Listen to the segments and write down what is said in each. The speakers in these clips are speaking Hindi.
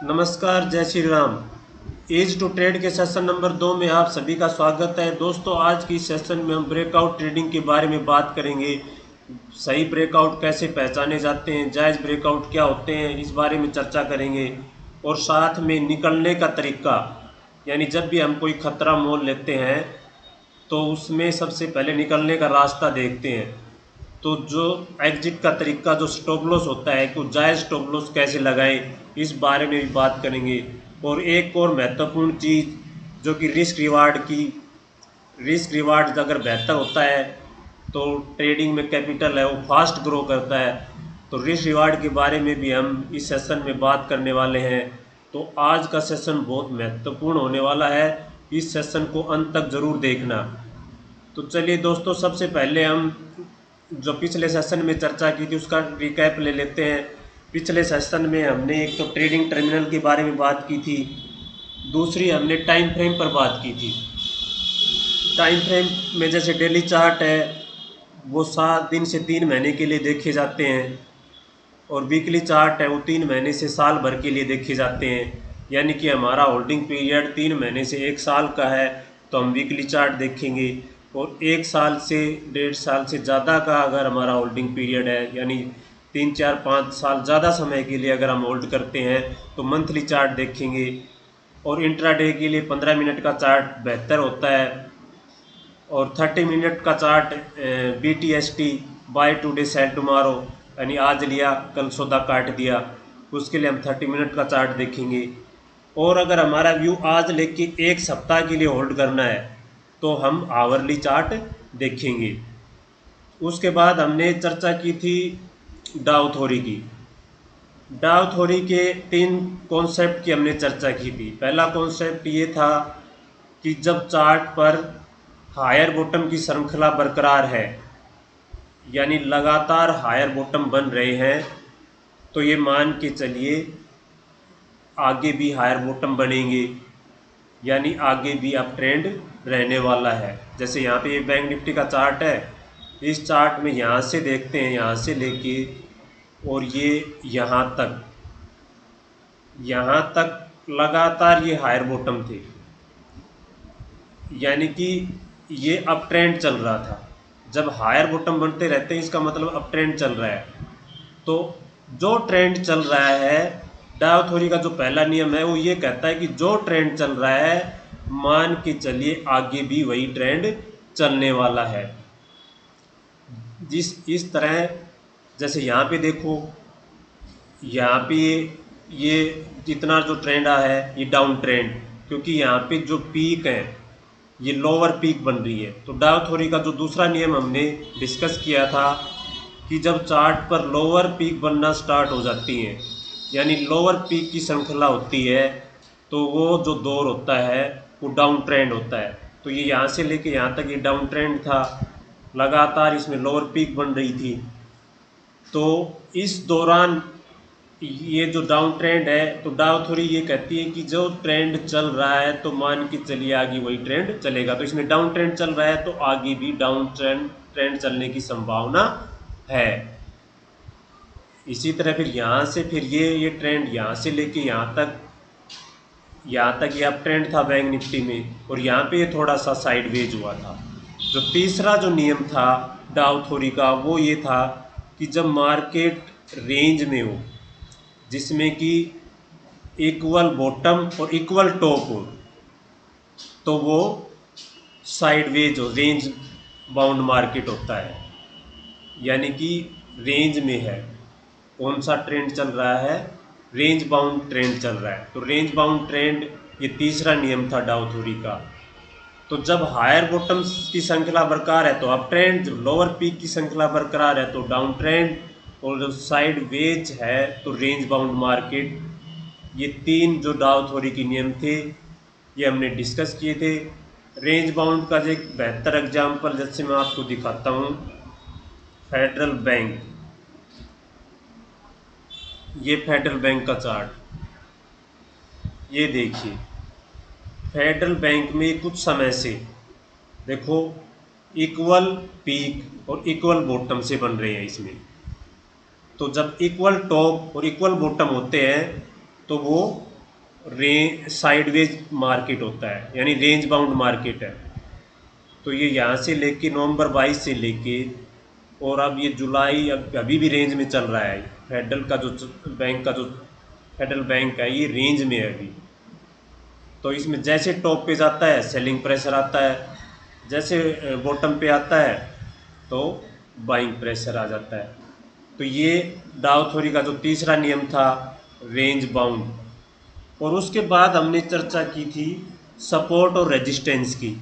नमस्कार, जय Shri Ram. Edge to trade के सेशन नंबर 2 में आप सभी का स्वागत है। दोस्तों, आज की सेशन में हम ब्रेकआउट ट्रेडिंग के बारे में बात करेंगे। सही ब्रेकआउट कैसे पहचाने जाते हैं, जायज़ ब्रेकआउट क्या होते हैं, इस बारे में चर्चा करेंगे। और साथ में निकलने का तरीका, यानी जब भी हम कोई खतरा मोल लेते हैं तो उसमें सबसे पहले निकलने का रास्ता देखते हैं। तो जो एग्जिट का तरीका, जो स्टॉप लॉस होता है, कि जायज़ स्टॉप लॉस कैसे लगाएं, इस बारे में भी बात करेंगे। और एक और महत्वपूर्ण चीज़, जो कि रिस्क रिवार्ड अगर बेहतर होता है तो ट्रेडिंग में कैपिटल है वो फास्ट ग्रो करता है। तो रिस्क रिवार्ड के बारे में भी हम इस सेशन में बात करने वाले हैं। तो आज का सेशन बहुत महत्वपूर्ण होने वाला है, इस सेशन को अंत तक ज़रूर देखना। तो चलिए दोस्तों, सबसे पहले हम जो पिछले सेशन में चर्चा की थी उसका रिकैप ले लेते हैं। पिछले सेशन में हमने एक तो ट्रेडिंग टर्मिनल के बारे में बात की थी, दूसरी हमने टाइम फ्रेम पर बात की थी। टाइम फ्रेम में जैसे डेली चार्ट है वो 7 दिन से 3 महीने के लिए देखे जाते हैं, और वीकली चार्ट है वो 3 महीने से साल भर के लिए देखे जाते हैं। यानी कि हमारा होल्डिंग पीरियड 3 महीने से 1 साल का है तो हम वीकली चार्ट देखेंगे। और 1 साल से 1.5 साल से ज़्यादा का अगर हमारा होल्डिंग पीरियड है, यानी 3 4 5 साल ज़्यादा समय के लिए अगर हम होल्ड करते हैं तो मंथली चार्ट देखेंगे। और इंट्राडे के लिए 15 मिनट का चार्ट बेहतर होता है, और 30 मिनट का chart BTST, buy today sell tomorrow, यानी आज लिया कल सौदा काट दिया, उसके लिए हम 30 मिनट का चार्ट देखेंगे। और अगर हमारा व्यू आज लेके 1 सप्ताह के लिए होल्ड करना है तो हम आवरली चार्ट देखेंगे। उसके बाद हमने चर्चा की थी डाउ थ्योरी की। डाउ थ्योरी के 3 कॉन्सेप्ट की हमने चर्चा की थी। पहला कॉन्सेप्ट ये था कि जब चार्ट पर हायर बॉटम की श्रृंखला बरकरार है, यानी लगातार हायर बॉटम बन रहे हैं, तो ये मान के चलिए आगे भी हायर बॉटम बनेंगे, यानी आगे भी अप ट्रेंड रहने वाला है। जैसे यहाँ पे ये बैंक निफ्टी का चार्ट है, इस चार्ट में यहाँ से देखते हैं, यहाँ से लेके और ये यहाँ तक लगातार ये हायर बॉटम थे, यानी कि ये अप ट्रेंड चल रहा था। जब हायर बॉटम बनते रहते हैं इसका मतलब अप ट्रेंड चल रहा है। तो जो ट्रेंड चल रहा है, डाउ थ्योरी का जो पहला नियम है वो ये कहता है कि जो ट्रेंड चल रहा है मान के चलिए आगे भी वही ट्रेंड चलने वाला है। इस तरह जैसे यहाँ पे देखो, यहाँ पे ये जितना जो ट्रेंड आया है ये डाउन ट्रेंड, क्योंकि यहाँ पे जो पीक है ये लोअर पीक बन रही है। तो डाउ थ्योरी का जो दूसरा नियम हमने डिस्कस किया था कि जब चार्ट पर लोअर पीक बनना स्टार्ट हो जाती है, यानी लोअर पीक की श्रृंखला होती है, तो वो जो दौर होता है वो डाउन ट्रेंड होता है। तो ये यहाँ से लेके यहाँ तक ये डाउन ट्रेंड था, लगातार इसमें लोअर पीक बन रही थी। तो इस दौरान ये जो डाउन ट्रेंड है, तो डाउ थ्योरी ये कहती है कि जो ट्रेंड चल रहा है तो मान के चलिए आगे वही ट्रेंड चलेगा। तो इसमें डाउन ट्रेंड चल रहा है तो आगे भी डाउन ट्रेंड चलने की संभावना है। इसी तरह फिर यहाँ से फिर ये ट्रेंड यहाँ से लेके यहाँ तक ये अप ट्रेंड था बैंक निफ्टी में, और यहाँ पे ये थोड़ा सा साइडवेज हुआ था। जो तीसरा जो नियम था डाउ थ्योरी का वो ये था कि जब मार्केट रेंज में हो, जिसमें कि इक्वल बॉटम और इक्वल टॉप हो, तो वो साइडवेज हो, रेंज बाउंड मार्केट होता है। यानी कि रेंज में है, कौन सा ट्रेंड चल रहा है, रेंज बाउंड ट्रेंड चल रहा है। तो रेंज बाउंड ट्रेंड ये तीसरा नियम था डाउ थ्योरी का। तो जब हायर बॉटम्स की श्रृंखला बरकरार है तो अप ट्रेंड, जब लोअर पीक की श्रृंखला बरकरार है तो डाउन ट्रेंड, और जब साइड वेज है तो रेंज बाउंड मार्केट। ये 3 जो डाउ थ्योरी के नियम थे ये हमने डिस्कस किए थे। रेंज बाउंड का जो एक बेहतर एग्जाम्पल जैसे मैं आपको दिखाता हूँ, फेडरल बैंक, ये फेडरल बैंक का चार्ट, ये देखिए फेडरल बैंक में कुछ समय से देखो इक्वल पीक और इक्वल बॉटम से बन रहे हैं इसमें। तो जब इक्वल टॉप और इक्वल बॉटम होते हैं तो वो साइडवेज मार्केट होता है, यानी रेंज बाउंड मार्केट है। तो ये यहाँ से लेके नवंबर 22 से लेके और अब ये जुलाई अभी भी रेंज में चल रहा है। फेडरल बैंक है, ये रेंज में है अभी। तो इसमें जैसे टॉप पे जाता है सेलिंग प्रेशर आता है, जैसे बॉटम पे आता है तो बाइंग प्रेशर आ जाता है। तो ये डाउ थ्योरी का जो तीसरा नियम था, रेंज बाउंड। और उसके बाद हमने चर्चा की थी सपोर्ट और रेजिस्टेंस की।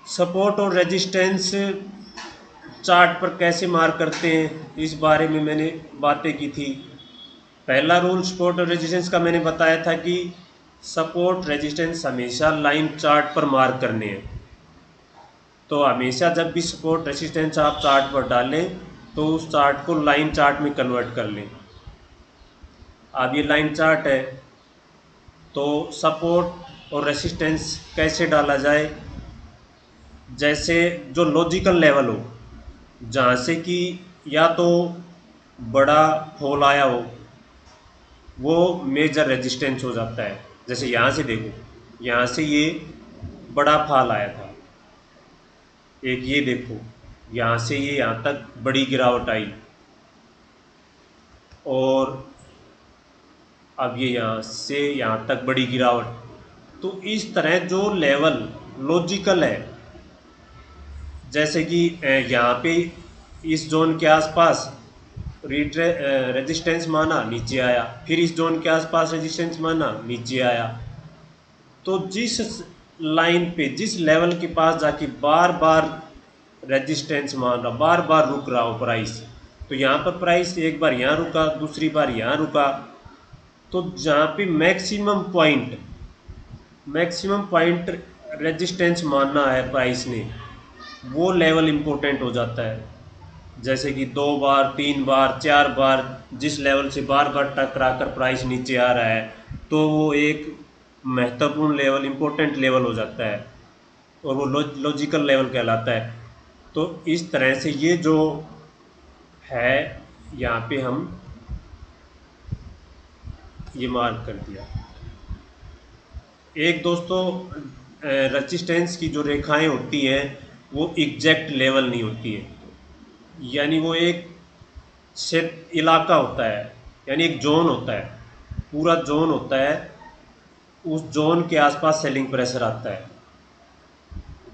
सपोर्ट और रेजिस्टेंस चार्ट पर कैसे मार्क करते हैं, इस बारे में मैंने बातें की थी। पहला रूल सपोर्ट और रेजिस्टेंस का मैंने बताया था कि सपोर्ट रेजिस्टेंस हमेशा लाइन चार्ट पर मार्क करने हैं। तो हमेशा जब भी सपोर्ट रेजिस्टेंस आप चार्ट पर डालें तो उस चार्ट को लाइन चार्ट में कन्वर्ट कर लें। अब ये लाइन चार्ट है, तो सपोर्ट और रेजिस्टेंस कैसे डाला जाए, जैसे जो लॉजिकल लेवल हो, जहाँ से कि या तो बड़ा फॉल आया हो, वो मेजर रेजिस्टेंस हो जाता है। जैसे यहाँ से देखो, यहाँ से ये बड़ा फॉल आया था, एक ये देखो यहाँ से ये यहाँ तक बड़ी गिरावट आई, और अब ये यहाँ से यहाँ तक बड़ी गिरावट। तो इस तरह जो लेवल लॉजिकल है, जैसे कि यहाँ पे इस जोन के आसपास रेजिस्टेंस माना नीचे आया, फिर इस जोन के आसपास रेजिस्टेंस माना नीचे आया। तो जिस लाइन पे जिस लेवल के पास जाके बार बार रेजिस्टेंस मान रहा, बार बार रुक रहा हो प्राइस, तो यहाँ पर प्राइस एक बार यहाँ रुका, दूसरी बार यहाँ रुका, तो जहाँ पे मैक्सिमम पॉइंट रेजिस्टेंस मानना है प्राइस ने, वो लेवल इम्पोर्टेंट हो जाता है। जैसे कि 2 बार 3 बार 4 बार जिस लेवल से बार बार टकरा कर प्राइस नीचे आ रहा है, तो वो एक महत्वपूर्ण लेवल, इम्पोर्टेंट लेवल हो जाता है, और वो लॉजिकल लेवल कहलाता है। तो इस तरह से ये जो है यहाँ पे हम ये मार्क कर दिया। एक दोस्तों, रेजिस्टेंस की जो रेखाएं होती हैं वो एग्जैक्ट लेवल नहीं होती है, यानी वो एक क्षेत्र इलाका होता है, यानी एक जोन होता है, पूरा जोन होता है। उस जोन के आसपास सेलिंग प्रेशर आता है।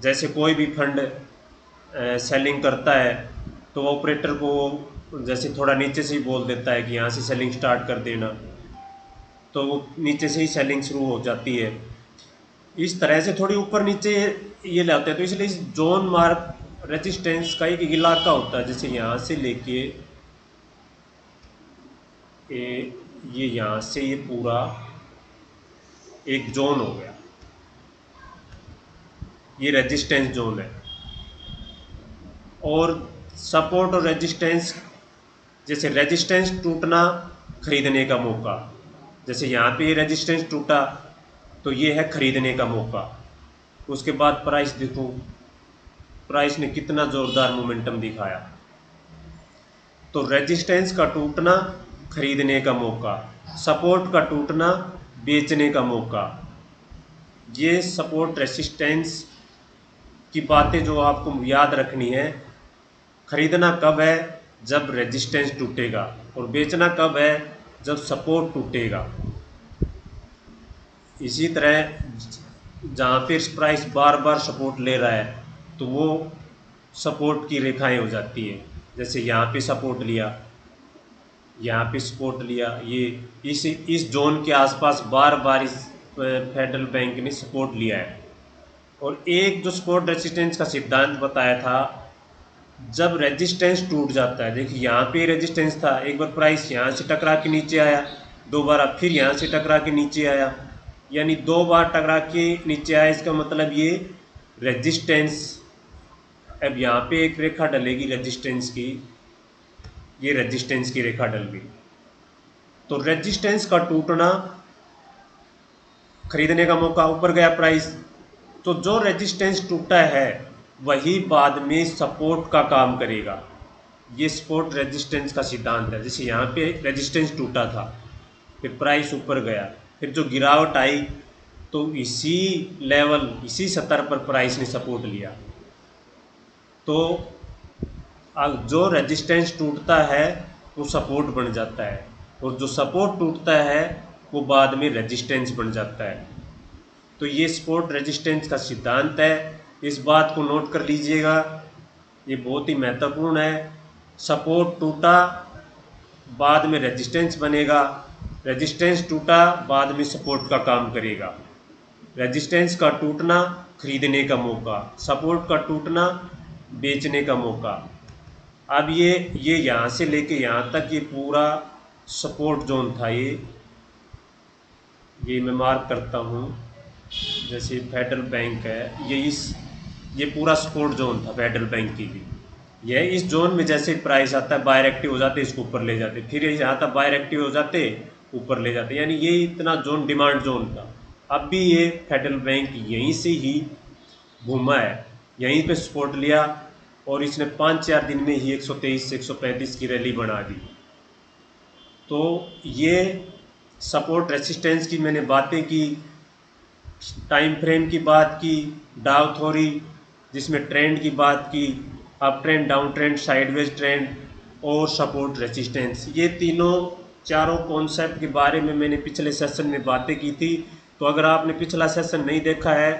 जैसे कोई भी फंड सेलिंग करता है तो ऑपरेटर को जैसे थोड़ा नीचे से ही बोल देता है कि यहाँ से सेलिंग स्टार्ट कर देना, तो वो नीचे से ही सेलिंग शुरू हो जाती है। इस तरह से थोड़ी ऊपर नीचे ये लाते हैं। तो इसलिए इस जोन मार्क रेजिस्टेंस का एक इलाका होता है। जैसे यहाँ से लेके ये यहाँ से ये पूरा एक जोन हो गया, ये रेजिस्टेंस जोन है। और सपोर्ट और रेजिस्टेंस, जैसे रेजिस्टेंस टूटना खरीदने का मौका, जैसे यहाँ पे ये रेजिस्टेंस टूटा तो ये है खरीदने का मौका। उसके बाद प्राइस देखो, प्राइस ने कितना ज़ोरदार मोमेंटम दिखाया। तो रेजिस्टेंस का टूटना खरीदने का मौका, सपोर्ट का टूटना बेचने का मौका। ये सपोर्ट रेजिस्टेंस की बातें जो आपको याद रखनी है। खरीदना कब है? जब रेजिस्टेंस टूटेगा, और बेचना कब है? जब सपोर्ट टूटेगा। इसी तरह जहाँ पे प्राइस बार बार सपोर्ट ले रहा है तो वो सपोर्ट की रेखाएं हो जाती है। जैसे यहाँ पे सपोर्ट लिया, यहाँ पे सपोर्ट लिया, ये इस जोन के आसपास बार बार इस फेडरल बैंक ने सपोर्ट लिया है। और एक जो सपोर्ट रेजिस्टेंस का सिद्धांत बताया था, जब रेजिस्टेंस टूट जाता है, देखिए यहाँ पे रेजिस्टेंस था, एक बार प्राइस यहाँ से टकरा के नीचे आया, दोबारा फिर यहाँ से टकरा के नीचे आया, यानी 2 बार टकरा के नीचे आया। इसका मतलब ये रेजिस्टेंस, अब यहाँ पे एक रेखा डलेगी रेजिस्टेंस की, ये रेजिस्टेंस की रेखा डल गई। तो रेजिस्टेंस का टूटना खरीदने का मौका, ऊपर गया प्राइस, तो जो रेजिस्टेंस टूटा है वही बाद में सपोर्ट का काम करेगा। ये सपोर्ट रेजिस्टेंस का सिद्धांत है। जैसे यहाँ पे रेजिस्टेंस टूटा था, फिर प्राइस ऊपर गया, फिर जो गिरावट आई तो इसी लेवल, इसी स्तर पर प्राइस ने सपोर्ट लिया। तो जो रेजिस्टेंस टूटता है वो सपोर्ट बन जाता है, और जो सपोर्ट टूटता है वो बाद में रेजिस्टेंस बन जाता है। तो ये सपोर्ट रेजिस्टेंस का सिद्धांत है, इस बात को नोट कर लीजिएगा, ये बहुत ही महत्वपूर्ण है। सपोर्ट टूटा, बाद में रेजिस्टेंस बनेगा, रेजिस्टेंस टूटा, बाद में सपोर्ट का काम करेगा। रेजिस्टेंस का टूटना खरीदने का मौका, सपोर्ट का टूटना बेचने का मौका। अब ये यहाँ से लेके यहाँ तक ये पूरा सपोर्ट जोन था, ये मैं मार्क करता हूँ, जैसे फेडरल बैंक है, ये पूरा सपोर्ट जोन था फेडरल बैंक की भी। यह इस जोन में जैसे प्राइस आता है बायर एक्टिव हो जाते, इसको ऊपर ले जाते, फिर ये यहाँ तक बायर एक्टिव हो जाते, ऊपर ले जाते, यानी ये इतना जोन डिमांड जोन था। अब भी ये फेडरल बैंक यहीं से ही घूमा है, यहीं पे सपोर्ट लिया, और इसने 5-4 दिन में ही 123 से 135 की रैली बना दी। तो ये सपोर्ट रेसिस्टेंस की मैंने बातें की, टाइम फ्रेम की बात की, डाउ थ्योरी जिसमें ट्रेंड की बात की, up trend, down trend, sideways trend और सपोर्ट रेसिस्टेंस, ये चारों कॉन्सेप्ट के बारे में मैंने पिछले सेशन में बातें की थी। तो अगर आपने पिछला सेशन नहीं देखा है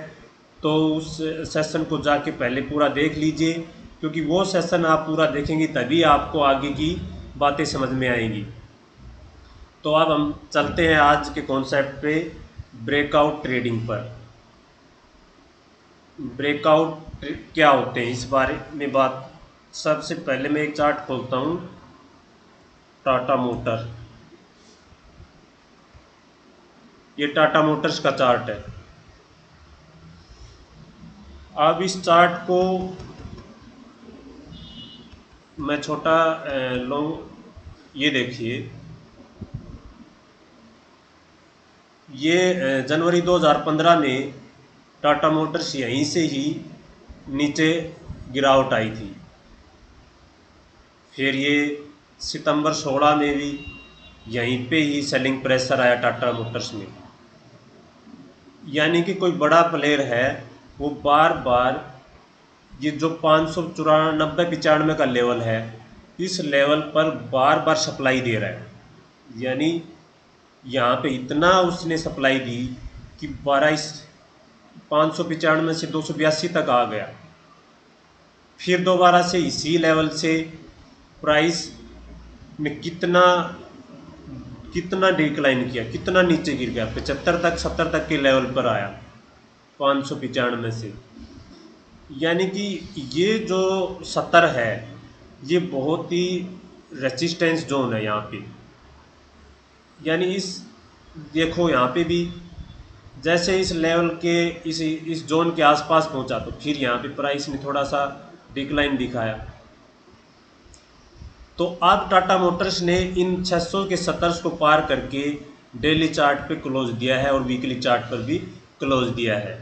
तो उस सेशन को जाके पहले पूरा देख लीजिए, क्योंकि वो सेशन आप पूरा देखेंगे तभी आपको आगे की बातें समझ में आएंगी। तो अब हम चलते हैं आज के कॉन्सेप्ट पे, ब्रेकआउट ट्रेडिंग पर। ब्रेकआउट क्या होते हैं इस बारे में बात, सबसे पहले मैं एक चार्ट खोलता हूँ, टाटा मोटर, ये टाटा मोटर्स का चार्ट है। अब इस चार्ट को मैं छोटा लूँ, ये देखिए, ये जनवरी 2015 में टाटा मोटर्स यहीं से ही नीचे गिरावट आई थी, फिर ये सितंबर 16 में भी यहीं पे ही सेलिंग प्रेशर आया टाटा मोटर्स में। यानी कि कोई बड़ा प्लेयर है वो बार बार ये जो 594-95 का लेवल है, इस लेवल पर बार बार सप्लाई दे रहा है। यानी यहाँ पे इतना उसने सप्लाई दी कि 595 से 282 तक आ गया, फिर दोबारा से इसी लेवल से प्राइस में कितना डिक्लाइन किया, कितना नीचे गिर गया, 75 तक 70 तक के लेवल पर आया 595 से। यानी कि ये जो 70 है ये बहुत ही रेजिस्टेंस जोन है यहाँ पे। यानी इस देखो यहाँ पे भी जैसे इस लेवल के इस जोन के आसपास पहुँचा तो फिर यहाँ पे प्राइस ने थोड़ा सा डिक्लाइन दिखाया। तो अब टाटा मोटर्स ने इन 600 के 70 को पार करके डेली चार्ट पे क्लोज दिया है और वीकली चार्ट पर भी क्लोज दिया है।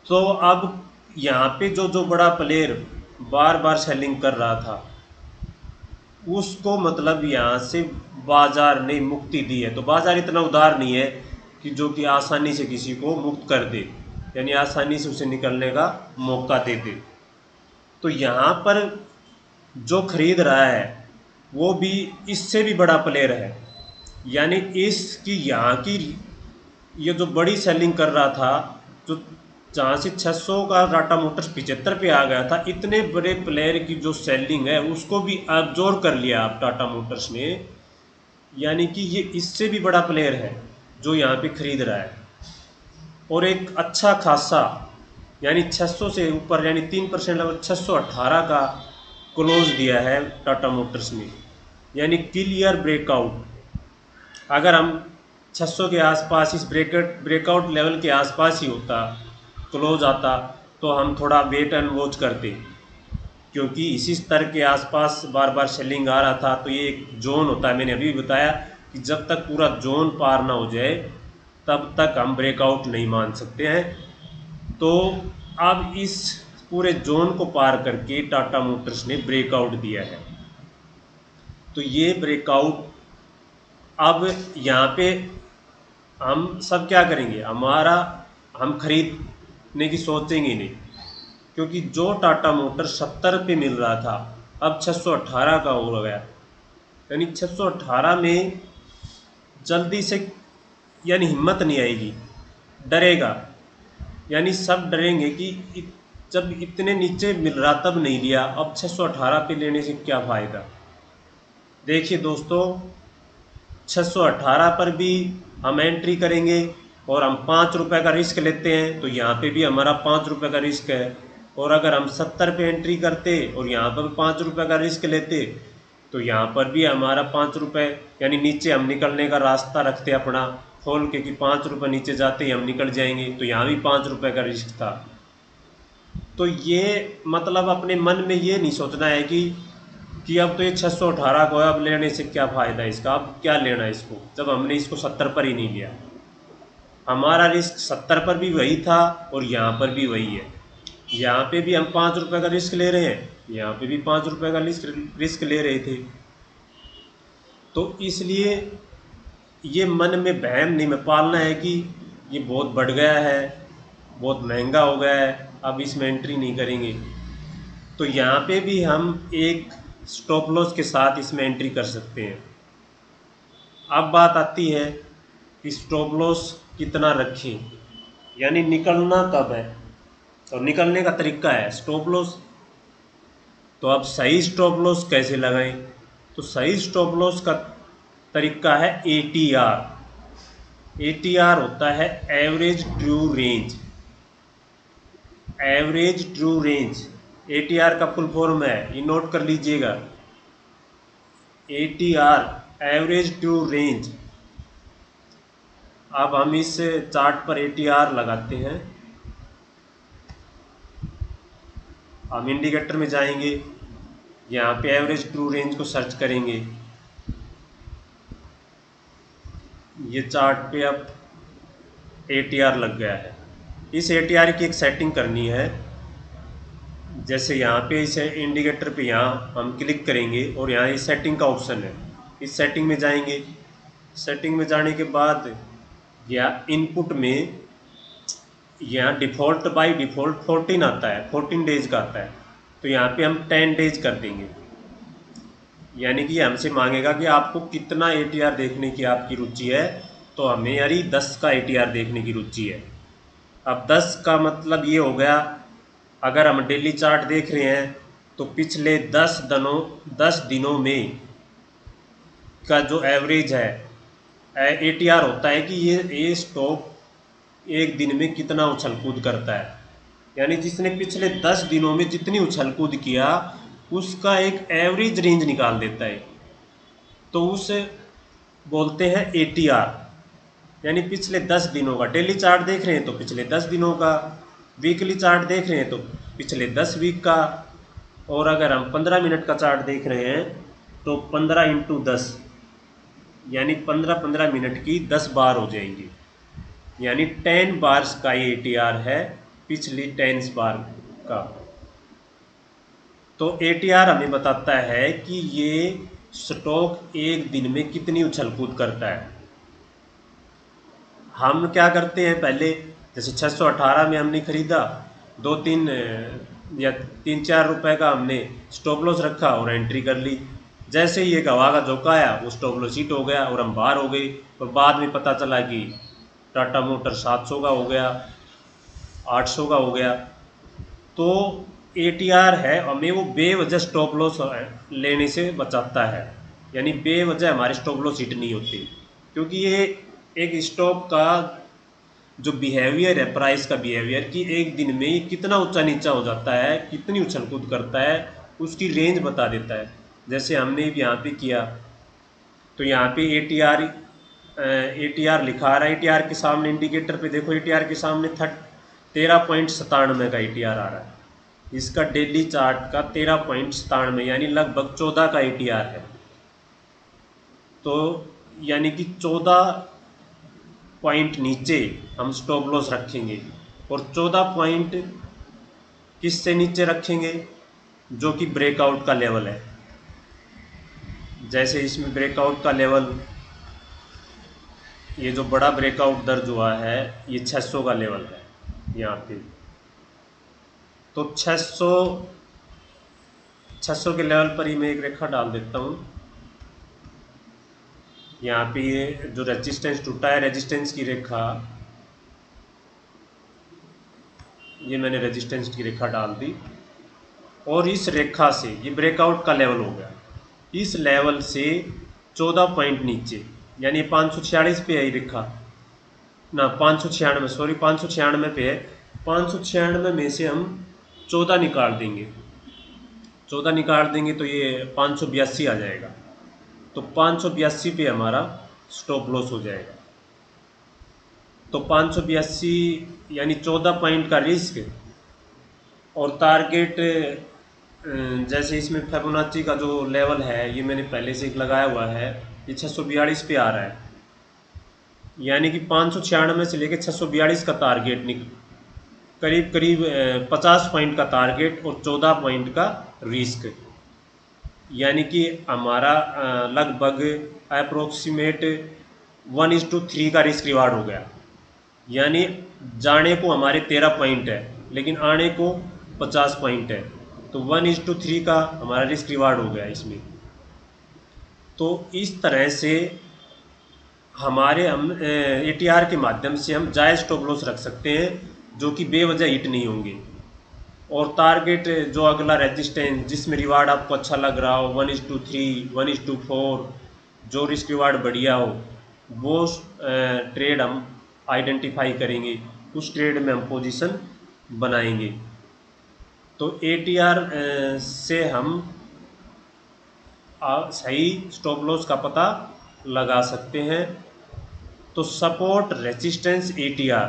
तो अब यहाँ पे जो बड़ा प्लेयर बार बार सेलिंग कर रहा था उसको मतलब यहाँ से बाजार ने मुक्ति दी है। तो बाजार इतना उदार नहीं है कि जो कि आसानी से किसी को मुक्त कर दे, यानी आसानी से उसे निकलने का मौका दे दे। तो यहाँ पर जो खरीद रहा है वो भी इससे भी बड़ा प्लेयर है, यानी इसकी यहाँ की ये जो बड़ी सेलिंग कर रहा था, जो जहाँ से 600 का टाटा मोटर्स 75 पे आ गया था, इतने बड़े प्लेयर की जो सेलिंग है उसको भी एब्जॉर्ब कर लिया आप टाटा मोटर्स ने। यानी कि ये इससे भी बड़ा प्लेयर है जो यहाँ पे खरीद रहा है, और एक अच्छा खासा यानी 600 से ऊपर यानी 3% लेवल 618 का क्लोज दिया है टाटा मोटर्स ने, यानी क्लियर ब्रेकआउट। अगर हम 600 के आसपास इस ब्रेकआउट लेवल के आसपास ही होता, क्लोज आता, तो हम थोड़ा वेट एंड वॉच करते, क्योंकि इसी स्तर के आसपास बार बार सेलिंग आ रहा था। तो ये एक जोन होता है, मैंने अभी बताया कि जब तक पूरा जोन पार ना हो जाए तब तक हम ब्रेकआउट नहीं मान सकते हैं। तो अब इस पूरे जोन को पार करके टाटा मोटर्स ने ब्रेकआउट दिया है। तो ये ब्रेकआउट अब यहाँ पे हम सब क्या करेंगे, हमारा हम खरीदने की सोचेंगे नहीं, क्योंकि जो टाटा मोटर 70 पे मिल रहा था अब 618 का हो गया। यानी 618 में जल्दी से, यानी हिम्मत नहीं आएगी, डरेगा। यानी सब डरेंगे कि जब इतने नीचे मिल रहा तब नहीं लिया, अब 618 पे लेने से क्या फ़ायदा। देखिए दोस्तों, 618 पर भी हम एंट्री करेंगे और हम 5 रुपये का रिस्क लेते हैं, तो यहाँ पे भी हमारा 5 रुपये का रिस्क है। और अगर हम 70 पे एंट्री करते और यहाँ पर भी 5 रुपये का रिस्क लेते, तो यहाँ पर भी हमारा 5 रुपये, यानी नीचे हम निकलने का रास्ता रखते अपना खोल के कि 5 रुपये नीचे जाते ही हम निकल जाएंगे, तो यहाँ भी 5 रुपये का रिस्क था। तो ये मतलब अपने मन में ये नहीं सोचना है कि अब तो ये 618 को है, अब लेने से क्या फ़ायदा है इसका, अब क्या लेना है इसको, जब हमने इसको 70 पर ही नहीं लिया। हमारा रिस्क 70 पर भी वही था और यहाँ पर भी वही है। यहाँ पे भी हम 5 रुपये का रिस्क ले रहे हैं, यहाँ पे भी 5 रुपये का रिस्क ले रहे थे। तो इसलिए ये मन में वहम नहीं में पालना है कि ये बहुत बढ़ गया है, बहुत महंगा हो गया है, अब इसमें एंट्री नहीं करेंगे। तो यहाँ पे भी हम एक स्टॉप लॉस के साथ इसमें एंट्री कर सकते हैं। अब बात आती है कि स्टॉप लॉस कितना रखें, यानी निकलना कब है और निकलने का तरीका है स्टॉप लॉस। तो अब सही स्टॉप लॉस कैसे लगाएं, तो सही स्टॉप लॉस का तरीका है ATR। ATR होता है average true range. Average true range ATR का फुल फॉर्म है, ये नोट कर लीजिएगा। ATR average true range. अब हम इस चार्ट पर ATR लगाते हैं। हम इंडिकेटर में जाएंगे, यहाँ पे एवरेज ट्रू रेंज को सर्च करेंगे। ये चार्ट पे अब ATR लग गया है। इस ATR की एक सेटिंग करनी है। जैसे यहाँ पे इस इंडिकेटर पे यहाँ हम क्लिक करेंगे और यहाँ इस सेटिंग का ऑप्शन है, इस सेटिंग में जाएंगे। सेटिंग में जाने के बाद या इनपुट में यहाँ डिफ़ॉल्ट बाय डिफ़ॉल्ट 14 आता है, 14 डेज का आता है। तो यहाँ पे हम 10 डेज कर देंगे, यानी कि हमसे मांगेगा कि आपको कितना ATR देखने की आपकी रुचि है। तो हमें यारी 10 का ATR देखने की रुचि है। अब 10 का मतलब ये हो गया, अगर हम डेली चार्ट देख रहे हैं तो पिछले 10 दिनों में का जो एवरेज है ATR होता है कि ये स्टॉक एक दिन में कितना उछल कूद करता है। यानी जिसने पिछले 10 दिनों में जितनी उछल कूद किया उसका एक एवरेज रेंज निकाल देता है, तो उसे बोलते हैं ATR। यानी पिछले 10 दिनों का, डेली चार्ट देख रहे हैं तो पिछले 10 दिनों का, वीकली चार्ट देख रहे हैं तो पिछले 10 वीक का, और अगर हम 15 मिनट का चार्ट देख रहे हैं तो 15 इंटू 10, यानी 15-15 मिनट की 10 बार हो जाएंगी। यानी 10 बार्स का ये ATR है, पिछली 10 बार का। तो ATR हमें बताता है कि ये स्टॉक एक दिन में कितनी उछल कूद करता है। हम क्या करते हैं, पहले जैसे 618 में हमने ख़रीदा, 2-3 या 3-4 रुपए का हमने स्टॉप लॉस रखा और एंट्री कर ली। जैसे ही एक हवा का झोंका आया वो स्टॉप लॉस हिट हो गया और हम बाहर हो गए। और बाद में पता चला कि टाटा मोटर 700 का हो गया, 800 का हो गया। तो ATR है हमें वो बेवजह स्टॉप लॉस लेने से बचाता है, यानी बेवजह हमारे स्टॉप लॉस हिट नहीं होते, क्योंकि ये एक स्टॉक का जो बिहेवियर है, प्राइस का बिहेवियर, कि एक दिन में ये कितना ऊंचा नीचा हो जाता है, कितनी उछल कूद करता है, उसकी रेंज बता देता है। जैसे हमने भी यहाँ पे किया तो यहाँ पे ATR लिखा आ रहा है। ATR के सामने इंडिकेटर पे देखो, ATR के सामने 13.97 का ATR आ रहा है। इसका डेली चार्ट का 13.97 यानी लगभग 14 का ATR है। तो यानी कि 14 पॉइंट नीचे हम स्टॉप लॉस रखेंगे, और 14 पॉइंट किस से नीचे रखेंगे, जो कि ब्रेकआउट का लेवल है। जैसे इसमें ब्रेकआउट का लेवल ये जो बड़ा ब्रेकआउट दर्ज हुआ है ये 600 का लेवल है यहाँ पे। तो 600 के लेवल पर ही मैं एक रेखा डाल देता हूँ। यहाँ पे ये जो रेजिस्टेंस टूटा है, रेजिस्टेंस की रेखा, ये मैंने रेजिस्टेंस की रेखा डाल दी। और इस रेखा से ये ब्रेकआउट का लेवल हो गया, इस लेवल से 14 पॉइंट नीचे, यानी 546 पे है ये रेखा ना, 596, सॉरी 596 पे है। 596 में से हम 14 निकाल देंगे, 14 निकाल देंगे तो ये 582 आ जाएगा। तो 582 पे हमारा स्टॉप लॉस हो जाएगा। तो 582 यानी 14 पॉइंट का रिस्क और टारगेट, जैसे इसमें फिबोनाची का जो लेवल है ये मैंने पहले से एक लगाया हुआ है, ये 642 पे आ रहा है, यानी कि 596 से लेकर 642 का टारगेट करीब करीब 50 पॉइंट का टारगेट और 14 पॉइंट का रिस्क, यानी कि हमारा लगभग अप्रोक्सीमेट 1:3 का रिस्क रिवार्ड हो गया। यानी जाने को हमारे 13 पॉइंट है लेकिन आने को 50 पॉइंट है, तो 1:3 का हमारा रिस्क रिवार्ड हो गया इसमें। तो इस तरह से हम ATR के माध्यम से हम जायज़ स्टॉप लॉस रख सकते हैं जो कि बेवजह हिट नहीं होंगे। और टारगेट जो अगला रेजिस्टेंस जिसमें रिवार्ड आपको अच्छा लग रहा हो, 1:3, 1:4, जो रिस्क रिवार्ड बढ़िया हो, वो ट्रेड हम आइडेंटिफाई करेंगे, उस ट्रेड में हम पोजीशन बनाएंगे। तो ATR से हम सही स्टॉप लॉस का पता लगा सकते हैं। तो सपोर्ट, रेजिस्टेंस, ATR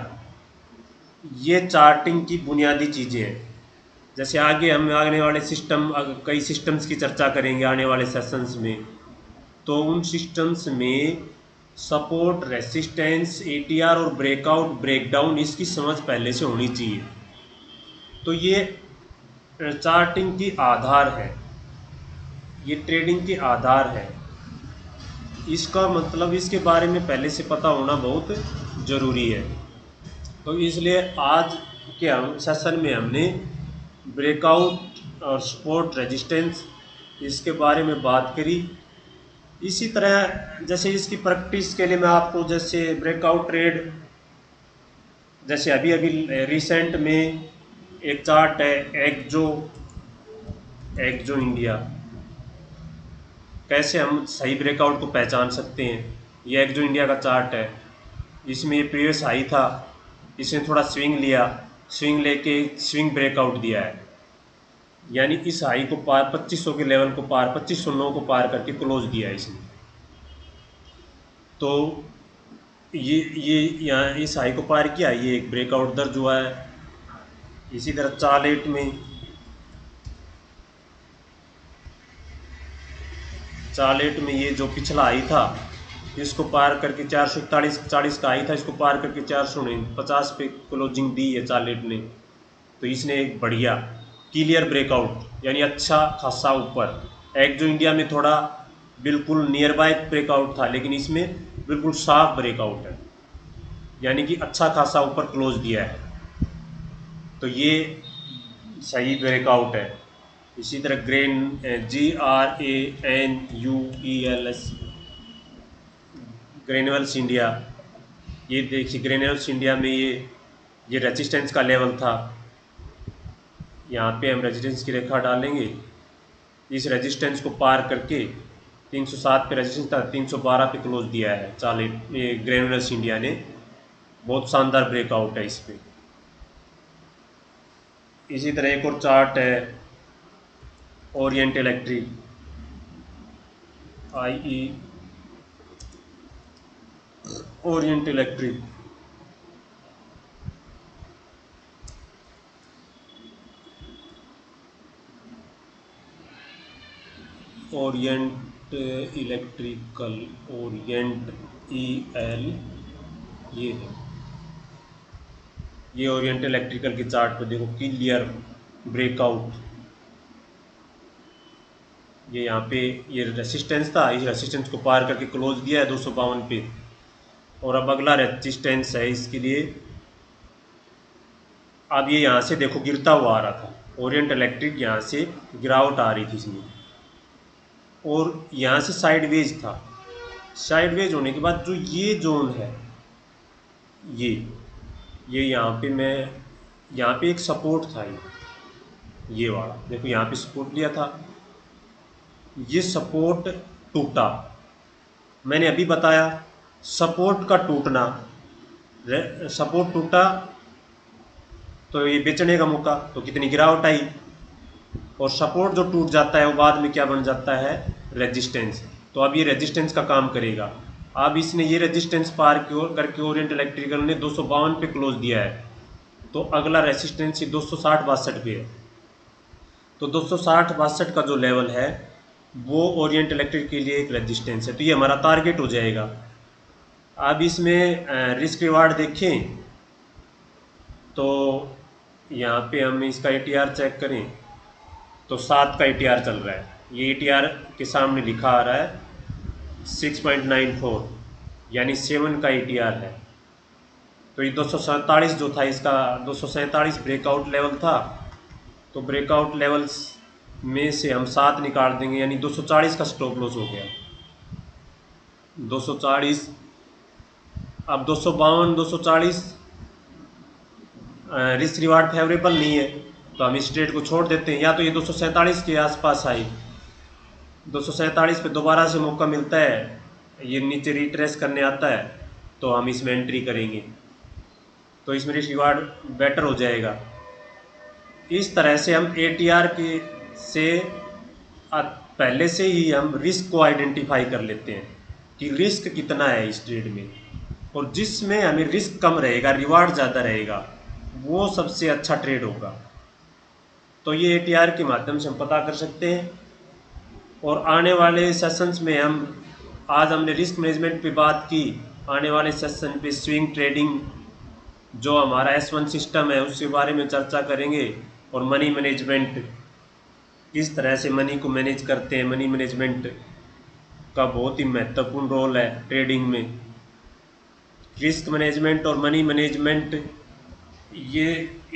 ये चार्टिंग की बुनियादी चीज़ें हैं। जैसे आगे हम आने वाले कई सिस्टम्स की चर्चा करेंगे आने वाले सेशंस में, तो उन सिस्टम्स में सपोर्ट, रेसिस्टेंस, ATR और ब्रेकआउट, ब्रेकडाउन इसकी समझ पहले से होनी चाहिए। तो ये चार्टिंग की आधार है, ये ट्रेडिंग के आधार है। इसका मतलब इसके बारे में पहले से पता होना बहुत ज़रूरी है। तो इसलिए आज के हम सेशन में हमने ब्रेकआउट और सपोर्ट, रेजिस्टेंस इसके बारे में बात करी। इसी तरह जैसे इसकी प्रैक्टिस के लिए मैं आपको जैसे ब्रेकआउट ट्रेड, जैसे अभी अभी रिसेंट में एक चार्ट है एक्जो इंडिया, कैसे हम सही ब्रेकआउट को पहचान सकते हैं। ये एक्जो इंडिया का चार्ट है, इसमें ये प्रीवियस हाई था, इसने थोड़ा स्विंग लिया, स्विंग लेके स्विंग ब्रेकआउट दिया है, यानी इस हाई को पार 2500 के लेवल को पार 2509 को पार करके क्लोज दिया है इसने। तो ये यहाँ इस हाई को पार किया, ये एक ब्रेकआउट दर्ज हुआ है। इसी तरह चार्ट में ये जो पिछला हाई था इसको पार करके 441 का हाई था, इसको पार करके 450 पे क्लोजिंग दी है चार्ट ने। तो इसने एक बढ़िया क्लियर ब्रेकआउट यानी अच्छा खासा ऊपर, एक्जो इंडिया में थोड़ा बिल्कुल नियर बाय ब्रेकआउट था, लेकिन इसमें बिल्कुल साफ ब्रेकआउट है, यानी कि अच्छा खासा ऊपर क्लोज दिया है। तो ये सही ब्रेकआउट है। इसी तरह GRANUELS ग्रेन्यूल्स इंडिया, ये देखिए ग्रेन्यूल्स इंडिया में ये रेजिस्टेंस का लेवल था, यहाँ पे हम रेजिस्टेंस की रेखा डालेंगे, इस रेजिस्टेंस को पार करके 307 पे रेजिस्टेंस था, 312 पे क्लोज दिया है चार्ट ये ग्रेन्यूल्स इंडिया ने। बहुत शानदार ब्रेकआउट है इस पे। इसी तरह एक और चार्ट है Orient electric, Orient electric, Orient electrical, Orient EL, ये है, ये ओरिएंट इलेक्ट्रिकल के चार्ट पे देखो क्लियर ब्रेकआउट। ये यहाँ पे ये रेसिस्टेंस था, इस रेसिस्टेंस को पार करके क्लोज दिया है 252 पे, और अब अगला रेजिस्टेंस है इसके लिए। अब ये यहाँ से देखो गिरता हुआ आ रहा था, ओरिएंट इलेक्ट्रिक यहाँ से गिरावट आ रही थी इसमें, और यहाँ से साइडवेज था। साइडवेज होने के बाद जो ये जोन है, ये यहाँ पे मैं यहाँ पे एक सपोर्ट था, ये वाला देखो, यहाँ पे सपोर्ट लिया था, ये सपोर्ट टूटा। मैंने अभी बताया सपोर्ट का टूटना, सपोर्ट टूटा तो ये बेचने का मौका, तो कितनी गिरावट आई। और सपोर्ट जो टूट जाता है वो बाद में क्या बन जाता है, रेजिस्टेंस। तो अब ये रेजिस्टेंस का काम करेगा। अब इसने ये रेजिस्टेंस पार करके ओरिएंट इलेक्ट्रिकल ने 252 पे क्लोज दिया है, तो अगला रेजिस्टेंस 260-62 पे है। तो 260-62 का जो लेवल है वो ओरिएंट इलेक्ट्रिक के लिए एक रेजिस्टेंस है, तो ये हमारा टारगेट हो जाएगा। अब इसमें रिस्क रिवार्ड देखें तो यहाँ पे हम इसका ATR चेक करें तो 7 का ATR चल रहा है। ये ATR के सामने लिखा आ रहा है 6.94, यानी 7 का ATR है। तो ये 247 जो था इसका, 247 ब्रेकआउट लेवल था, तो ब्रेकआउट लेवल्स में से हम 7 निकाल देंगे, यानी 240 का स्टॉप लॉस हो गया। 240, अब 252, 240 रिस्क रिवार्ड फेवरेबल नहीं है, तो हम इस ट्रेड को छोड़ देते हैं। या तो ये 247 के आसपास आई, 247 पे दोबारा से मौका मिलता है, ये नीचे रिट्रेस करने आता है, तो हम इसमें एंट्री करेंगे, तो इसमें रिस्क रिवार्ड बेटर हो जाएगा। इस तरह से हम ATR के से पहले से ही हम रिस्क को आइडेंटिफाई कर लेते हैं कि रिस्क कितना है इस ट्रेड में, और जिसमें हमें रिस्क कम रहेगा रिवार्ड ज़्यादा रहेगा वो सबसे अच्छा ट्रेड होगा। तो ये ATR के माध्यम से हम पता कर सकते हैं। और आने वाले सेशंस में आज हमने रिस्क मैनेजमेंट पे बात की, आने वाले सेशन पे स्विंग ट्रेडिंग जो हमारा S1 सिस्टम है उसके बारे में चर्चा करेंगे, और मनी मैनेजमेंट, किस तरह से मनी को मैनेज करते हैं। मनी मैनेजमेंट का बहुत ही महत्वपूर्ण रोल है ट्रेडिंग में। रिस्क मैनेजमेंट और मनी मैनेजमेंट ये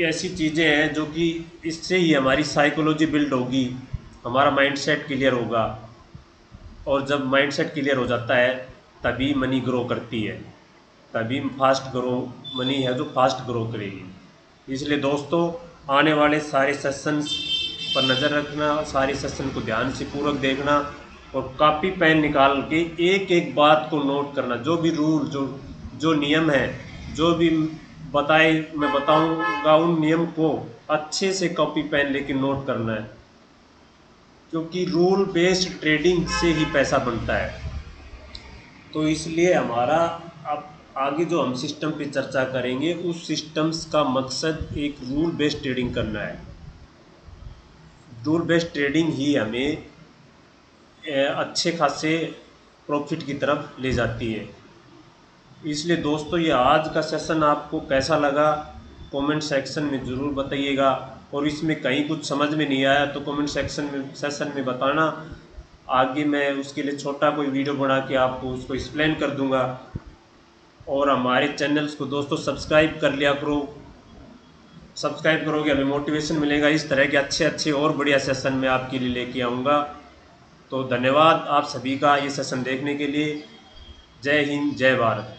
ऐसी चीज़ें हैं जो कि इससे ही हमारी साइकोलॉजी बिल्ड होगी, हमारा माइंडसेट क्लियर होगा, और जब माइंडसेट क्लियर हो जाता है तभी मनी ग्रो करती है, तभी फास्ट ग्रो मनी है जो फास्ट ग्रो करेगी। इसलिए दोस्तों आने वाले सारे सेशंस पर नज़र रखना, सारे सेशन को ध्यान से पूर्वक देखना, और कॉपी पेन निकाल के एक एक बात को नोट करना। जो भी रूल, जो नियम है, जो भी मैं बताऊंगा उन नियम को अच्छे से कॉपी पेन लेके नोट करना है, क्योंकि रूल बेस्ड ट्रेडिंग से ही पैसा बनता है। तो इसलिए हमारा अब आगे जो हम सिस्टम पे चर्चा करेंगे उस सिस्टम्स का मकसद एक रूल बेस्ड ट्रेडिंग करना है। रूल बेस्ड ट्रेडिंग ही हमें अच्छे खासे प्रॉफिट की तरफ ले जाती है। इसलिए दोस्तों ये आज का सेशन आपको कैसा लगा कमेंट सेक्शन में ज़रूर बताइएगा, और इसमें कहीं कुछ समझ में नहीं आया तो कमेंट सेशन में बताना। आगे मैं उसके लिए छोटा कोई वीडियो बना के आपको उसको एक्सप्लेन कर दूंगा। और हमारे चैनल्स को दोस्तों सब्सक्राइब कर लिया करो, सब्सक्राइब करोगे हमें मोटिवेशन मिलेगा, इस तरह के अच्छे अच्छे और बढ़िया सेशन मैं आपके लिए लेके आऊँगा। तो धन्यवाद आप सभी का ये सेशन देखने के लिए। जय हिंद, जय भारत।